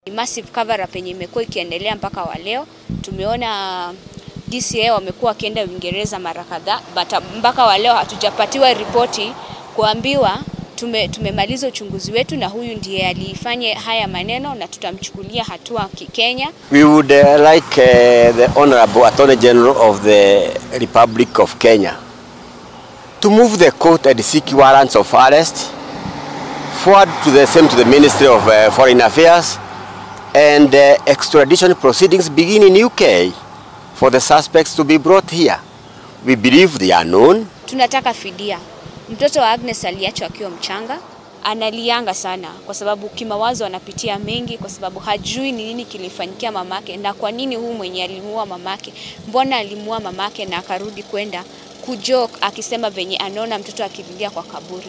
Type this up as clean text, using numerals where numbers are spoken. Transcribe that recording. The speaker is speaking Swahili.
Massive cover up yenye imekuwa ikiendelea mpaka wa leo. Tumeona DCI wamekuwa wakienda Uingereza mara kadhaa, mpaka wa leo hatujapatiwa ripoti kuambiwa tumemaliza uchunguzi wetu na huyu ndiye alifanya haya maneno na tutamchukulia hatua Kenya. We would like the Honorable Attorney General of the Republic of Kenya to move the court and seek warrants of arrest, forward to the Ministry of Foreign Affairs, and extradition proceedings begin in UK for the suspects to be brought here. We believe they are known. Tunataka fidia. Mtoto wa Agnes aliachwa akiwa mchanga, analianga sana kwa sababu kimawazo anapitia mengi, kwa sababu hajui ni nini kilifanyikia mamake na kwa nini huyu mwenye alimuua mamake, mbona alimuua mamake na akarudi kwenda kujoke akisema venye anaona mtoto akililia kwa kaburi.